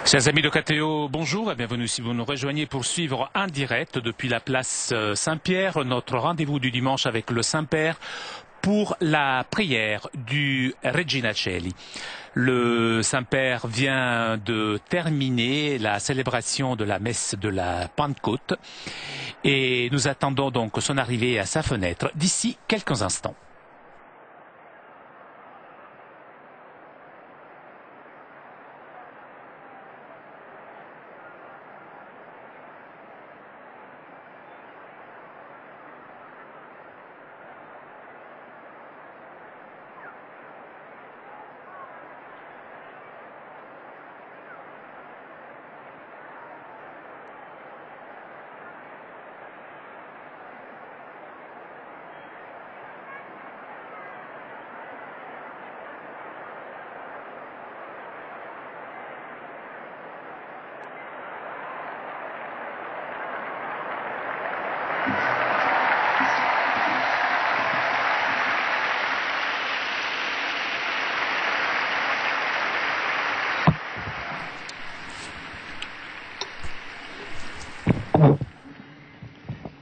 Chers amis de KTO, bonjour et bienvenue si vous nous rejoignez pour suivre en direct depuis la place Saint-Pierre, notre rendez-vous du dimanche avec le Saint-Père pour la prière du Regina Coeli. Le Saint-Père vient de terminer la célébration de la messe de la Pentecôte et nous attendons donc son arrivée à sa fenêtre d'ici quelques instants.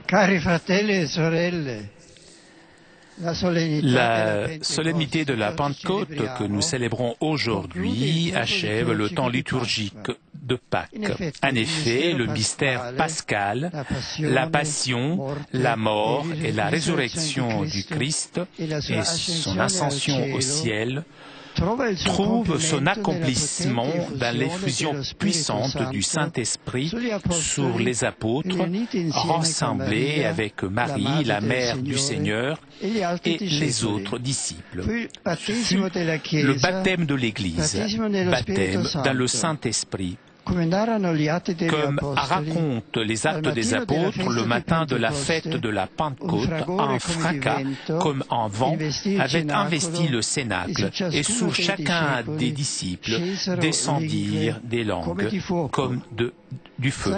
Cari fratelli e sorelle, la solennité de la Pentecôte que nous célébrons aujourd'hui achève le temps liturgique de Pâques. En effet, le mystère pascal, la passion, la mort et la résurrection du Christ et son ascension au ciel trouve son accomplissement dans l'effusion puissante du Saint-Esprit sur les apôtres, rassemblés avec Marie, la mère du Seigneur, et les autres disciples. Fut le baptême de l'Église, baptême dans le Saint-Esprit. Comme racontent les Actes des Apôtres, le matin de la fête de la Pentecôte, un fracas, comme un vent, avait investi le cénacle, et sur chacun des disciples descendirent des langues, comme du feu.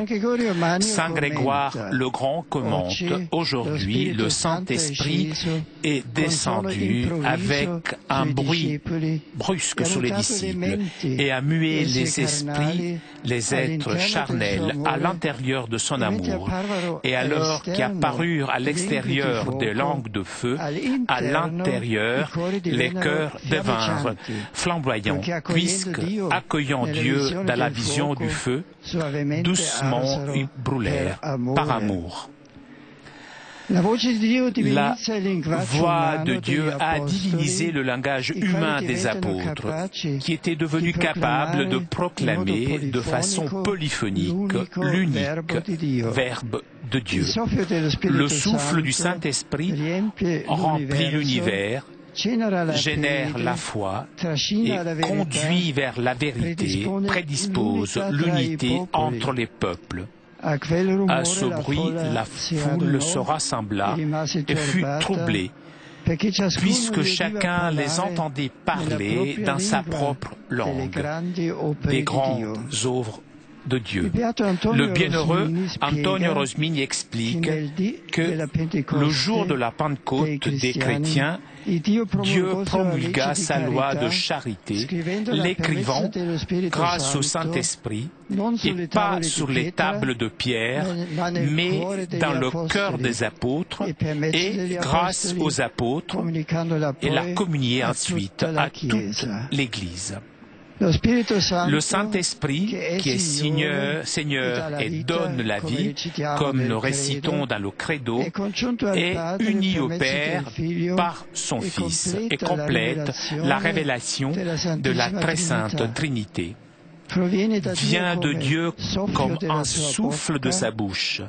Saint Grégoire le Grand commente, aujourd'hui le Saint-Esprit est descendu avec un bruit brusque sur les disciples et a mué les esprits, les êtres charnels à l'intérieur de son amour. Et alors qu'apparurent à l'extérieur des langues de feu, à l'intérieur les cœurs devinrent flamboyants, puisque, accueillant Dieu dans la vision du feu, doucement ils brûlèrent par amour. La voix de Dieu a divinisé le langage humain des apôtres, qui étaient devenus capables de proclamer de façon polyphonique l'unique Verbe de Dieu. Le souffle du Saint-Esprit remplit l'univers, génère la foi et conduit vers la vérité, prédispose l'unité entre les peuples. À ce bruit, la foule se rassembla et fut troublée, puisque chacun les entendait parler dans sa propre langue, des grandes œuvres de Dieu. Le bienheureux Antonio Rosmini explique que le jour de la Pentecôte des chrétiens, Dieu promulgua sa loi de charité, l'écrivant grâce au Saint-Esprit, et pas sur les tables de pierre, mais dans le cœur des apôtres, et grâce aux apôtres, et l'a communié ensuite à toute l'Église. Le Saint-Esprit, qui est Seigneur et donne la vie, comme nous récitons dans le Credo, est uni au Père par son Fils et complète la révélation de la très sainte Trinité. Vient de Dieu comme un souffle de sa bouche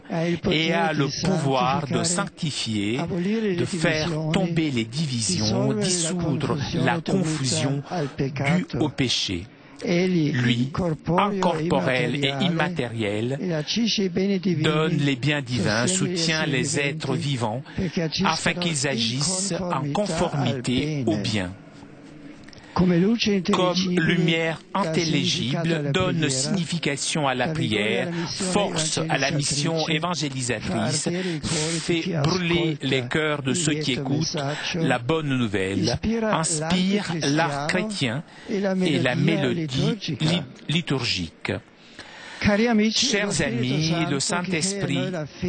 et a le pouvoir de sanctifier, de faire tomber les divisions, dissoudre la confusion due au péché. Lui, incorporel et immatériel, donne les biens divins, soutient les êtres vivants, afin qu'ils agissent en conformité au bien. comme lumière intelligible, donne signification à la prière, force à la mission évangélisatrice, fait brûler les cœurs de ceux qui écoutent la bonne nouvelle, inspire l'art chrétien et la mélodie liturgique. Chers amis, le Saint-Esprit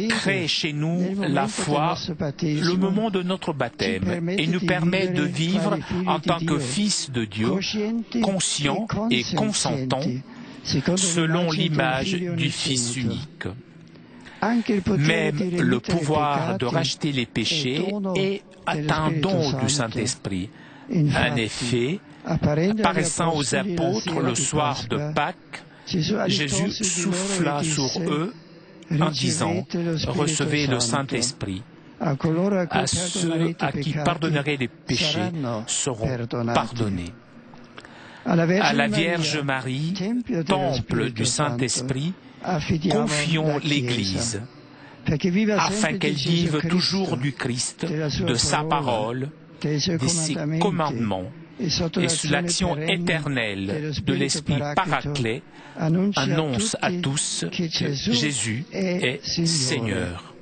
crée chez nous la foi, le moment de notre baptême, et nous permet de vivre en tant que fils de Dieu, conscients et consentants, selon l'image du Fils unique. Même le pouvoir de racheter les péchés est un don du Saint-Esprit. En effet, apparaissant aux apôtres le soir de Pâques, Jésus souffla sur eux en disant « Recevez le Saint-Esprit ». À ceux à qui pardonnerez les péchés seront pardonnés. À la Vierge Marie, temple du Saint-Esprit, confions l'Église, afin qu'elle vive toujours du Christ, de sa parole, de ses commandements, et sous l'action éternelle de l'Esprit Paraclet, annonce à tous que Jésus est Seigneur.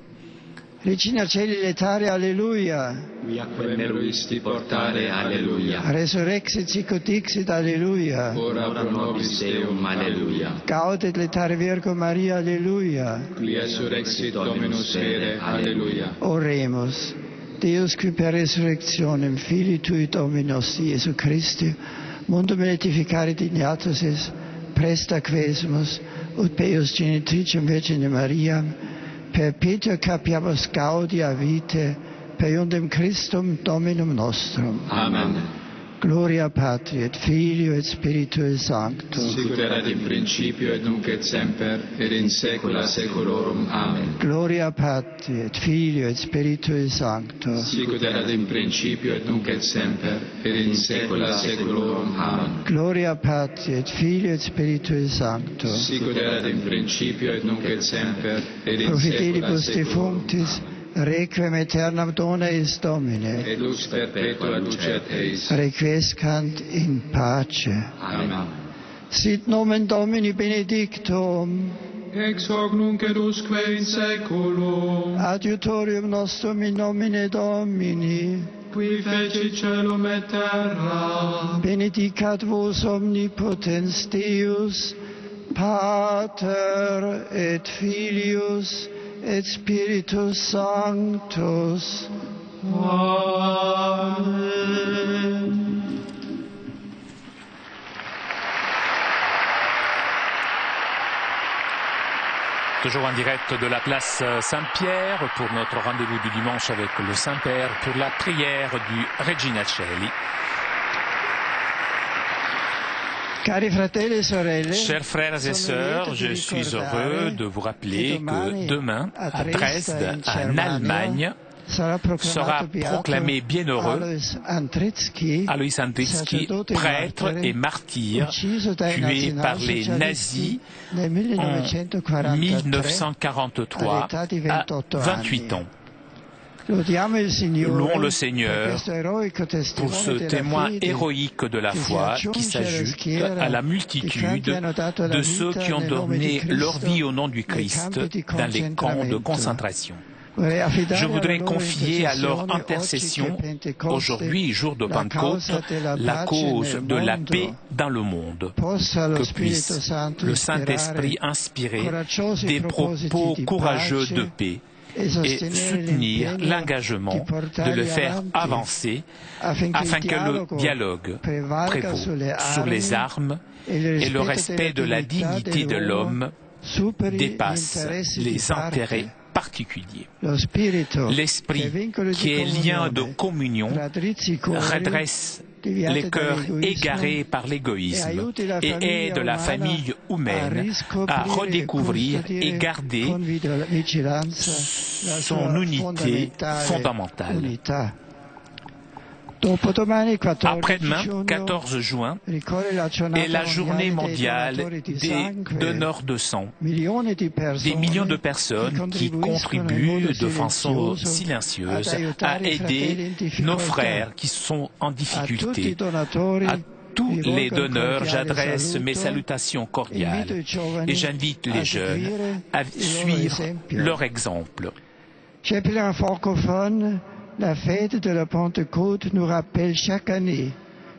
Regina Caeli letare, alleluia. Qui a quem meruisti portare, alleluia. Resurrexit sicut dixit, alleluia. Ora pro nobis Deum, alleluia. Gaudet letare Virgo Maria, alleluia. Qui resurrexit Dominus vere, alleluia. Oremus. Deus qui per resurrectionem Filii Tui Dominus Iesu Christi, mundum beatificare dignatus es, presta quesumus, ut Deus genitricem Virgine Mariam, perpetua capiamus gaudia vitae, per iundem Christum Dominum nostrum. Amen. Gloria Patri et Filio et Spiritui Sancto. Sicut erat in principio et nunc et semper et in saecula saeculorum. Amen. Gloria Patri et Filio et Spiritui Sancto. Sicut erat in principio et nunc et semper et in saecula saeculorum. Amen. Gloria Patri et Filio et Spiritui Sancto. Sicut erat in principio et nunc et semper et in saecula Profitelibus saeculorum. defunctis, requiem aeternam dona eis Domine. Et lux perpetua lucet eis. Requiescant in pace. Amen. Sit nomen Domini benedictum, Ex hoc nunc et usque in saeculum. adiutorium nostrum in nomine Domini, Qui feci celum et terra. benedicat vos omnipotens Deus, Pater et Filius et Spiritus Sanctus. Amen. Toujours en direct de la place Saint-Pierre pour notre rendez-vous du dimanche avec le Saint-Père pour la prière du Regina Caeli. Chers frères et sœurs, je suis heureux de vous rappeler que demain, à Dresde, en Allemagne, sera proclamé bienheureux Alois Andritzky, prêtre et martyr, tué par les nazis en 1943 à 28 ans. Louons le Seigneur pour ce témoin héroïque de la foi qui s'ajoute à la multitude de ceux qui ont donné leur vie au nom du Christ dans les camps de concentration. Je voudrais confier à leur intercession, aujourd'hui, jour de Pentecôte, la cause de la paix dans le monde. Que puisse le Saint-Esprit inspirer des propos courageux de paix et soutenir l'engagement de le faire avancer afin que le dialogue prévaut sur les armes et le respect de la dignité de l'homme dépasse les intérêts particulier. L'esprit, qui est lien de communion, redresse les cœurs égarés par l'égoïsme et aide la famille humaine à redécouvrir et garder son unité fondamentale. Après-demain, 14 juin, est la journée mondiale des donneurs de sang. Des millions de personnes qui contribuent de façon silencieuse à aider nos frères qui sont en difficulté, à tous les donneurs, j'adresse mes salutations cordiales et j'invite les jeunes à suivre leur exemple. Chers pèlerins francophones, la fête de la Pentecôte nous rappelle chaque année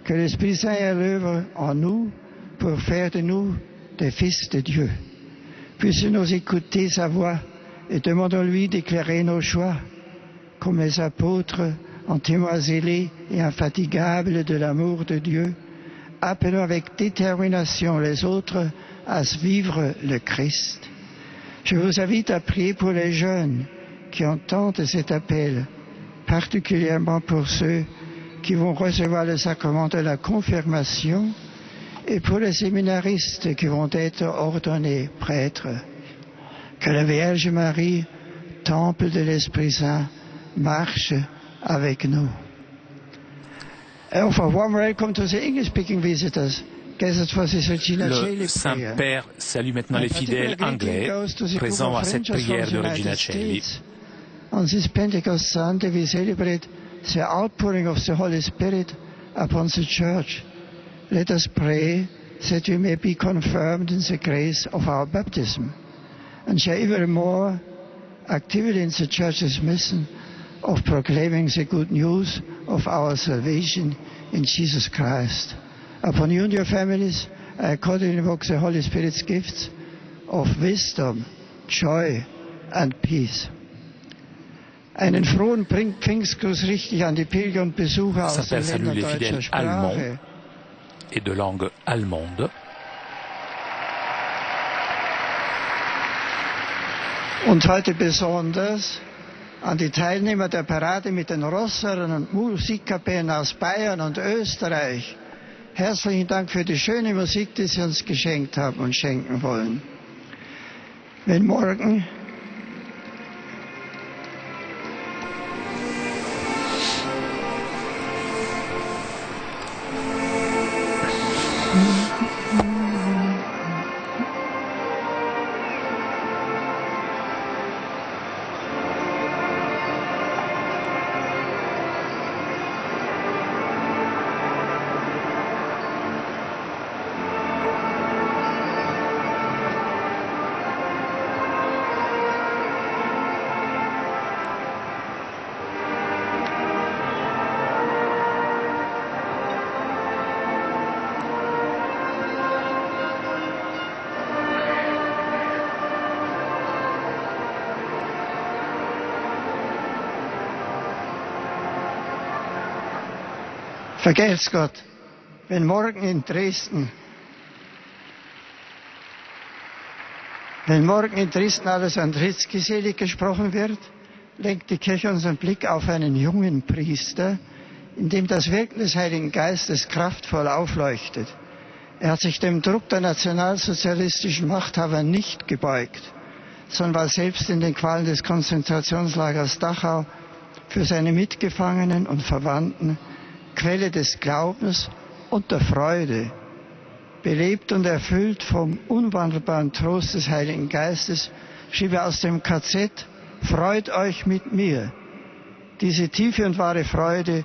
que l'Esprit Saint est à l'œuvre en nous pour faire de nous des fils de Dieu. Puissions-nous écouter sa voix et demandons-lui d'éclairer nos choix, comme les apôtres en témoins zélés et infatigables de l'amour de Dieu. Appelons avec détermination les autres à vivre le Christ. Je vous invite à prier pour les jeunes qui entendent cet appel, particulièrement pour ceux qui vont recevoir le sacrement de la confirmation et pour les séminaristes qui vont être ordonnés prêtres. Que la Vierge Marie, temple de l'Esprit Saint, marche avec nous. I offer a warm welcome to the English-speaking visitors. Le Saint-Père salue maintenant les fidèles anglais présents à cette prière de Regina Coeli. On this Pentecost Sunday we celebrate the outpouring of the Holy Spirit upon the Church. Let us pray that we may be confirmed in the grace of our baptism and share even more activity in the Church's mission of proclaiming the good news of our salvation in Jesus Christ. Upon you and your families, I accordingly invoke the Holy Spirit's gifts of wisdom, joy and peace. Einen frohen Pfingstgruß richte ich an die Pilger und Besucher aus den Ländern deutscher Sprache et de langue allemande. Und heute besonders an die Teilnehmer der Parade mit den Rossern und Musikkapellen aus Bayern und Österreich. Herzlichen Dank für die schöne Musik, die Sie uns geschenkt haben und schenken wollen. Wenn morgen vergelt's Gott, wenn morgen in Dresden alles an Tritzgeselig gesprochen wird, lenkt die Kirche unseren Blick auf einen jungen Priester, in dem das Wirken des Heiligen Geistes kraftvoll aufleuchtet. Er hat sich dem Druck der nationalsozialistischen Machthaber nicht gebeugt, sondern war selbst in den Qualen des Konzentrationslagers Dachau für seine Mitgefangenen und Verwandten Quelle des Glaubens und der Freude, belebt und erfüllt vom unwandelbaren Trost des Heiligen Geistes, schrieb er aus dem KZ: Freut euch mit mir. Diese tiefe und wahre Freude,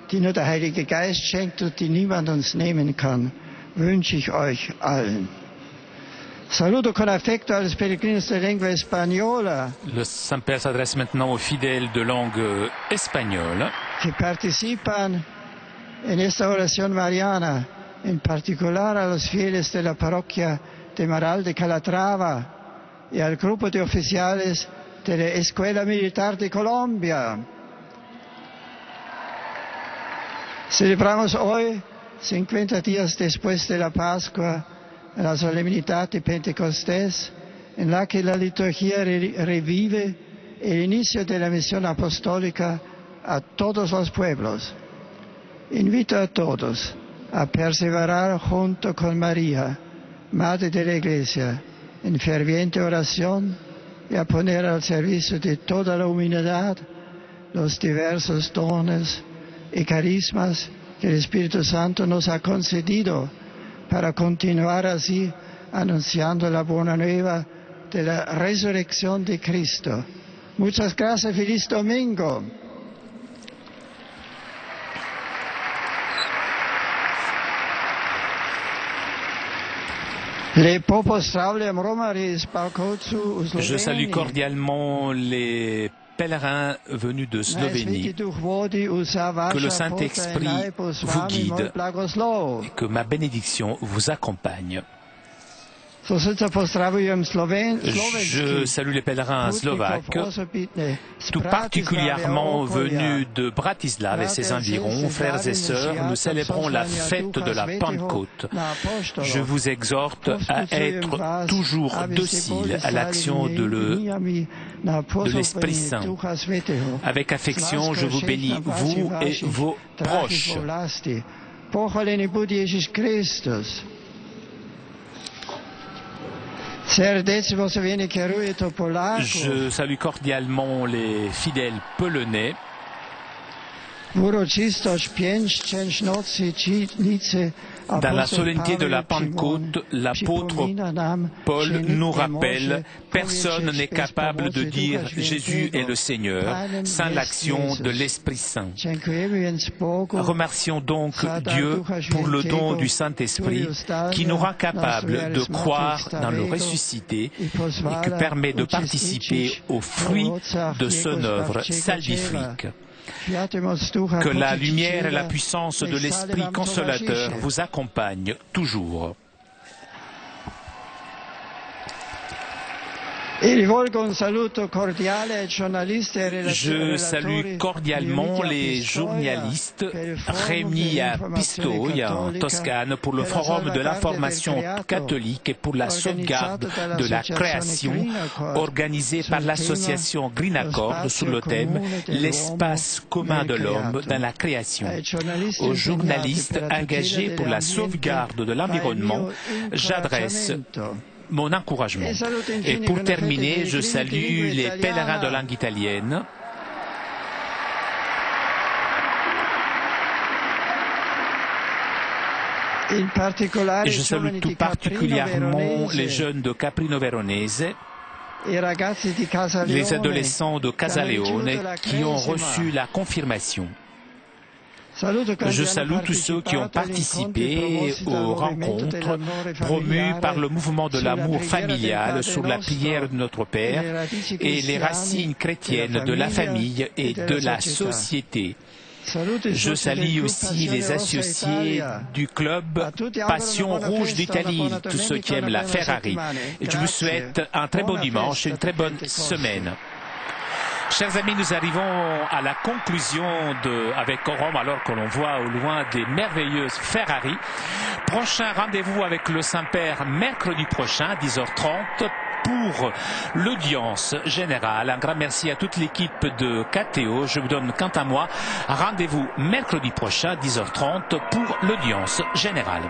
die nur der Heilige Geist schenkt und die niemand uns nehmen kann, wünsche ich euch allen. Saluto con affecto a los peregrinos de lengua española. Le Saint-Père s'adresse maintenant aux fidèles de langue espagnole Que participan en esta oración mariana, en particular a los fieles de la parroquia de Maral de Calatrava y al grupo de oficiales de la Escuela Militar de Colombia. Celebramos hoy, 50 días después de la Pascua, la solemnidad de Pentecostés, en la que la liturgia revive el inicio de la misión apostólica a todos los pueblos. Invito a todos a perseverar junto con María, Madre de la Iglesia, en ferviente oración y a poner al servicio de toda la humanidad los diversos dones y carismas que el Espíritu Santo nos ha concedido para continuar así anunciando la buena nueva de la resurrección de Cristo. Muchas gracias, feliz domingo. Je salue cordialement les pèlerins venus de Slovénie. Que le Saint-Esprit vous guide et que ma bénédiction vous accompagne. Je salue les pèlerins slovaques, tout particulièrement venus de Bratislava et ses environs. Frères et sœurs, nous célébrons la fête de la Pentecôte. Je vous exhorte à être toujours docile à l'action de l'Esprit Saint. Avec affection, je vous bénis, vous et vos proches. Je salue cordialement les fidèles polonais. Dans la solennité de la Pentecôte, l'apôtre Paul nous rappelle « Personne n'est capable de dire « Jésus est le Seigneur » sans l'action de l'Esprit Saint ». Remercions donc Dieu pour le don du Saint-Esprit qui nous rend capables de croire dans le ressuscité et qui permet de participer aux fruits de son œuvre salvifique. Que la lumière et la puissance de l'Esprit consolateur vous accompagnent toujours. Je salue cordialement les journalistes réunis à Pistoia, en Toscane, pour le Forum de l'information catholique et pour la sauvegarde de la création, organisé par l'association Green Accord sous le thème « L'espace commun de l'homme dans la création ». Aux journalistes engagés pour la sauvegarde de l'environnement, j'adresse mon encouragement. Et pour terminer, je salue les pèlerins de langue italienne. Et je salue tout particulièrement les jeunes de Caprino Veronese, les adolescents de Casaleone qui ont reçu la confirmation. Je salue tous ceux qui ont participé aux rencontres promues par le mouvement de l'amour familial sur la prière de notre Père et les racines chrétiennes de la famille et de la société. Je salue aussi les associés du club Passion Rouge d'Italie, tous ceux qui aiment la Ferrari. Et je vous souhaite un très bon dimanche et une très bonne semaine. Chers amis, nous arrivons à la conclusion avec Rome, alors que l'on voit au loin des merveilleuses Ferrari. Prochain rendez-vous avec le Saint-Père mercredi prochain, 10h30, pour l'audience générale. Un grand merci à toute l'équipe de KTO. Je vous donne, quant à moi, rendez-vous mercredi prochain, 10h30, pour l'audience générale.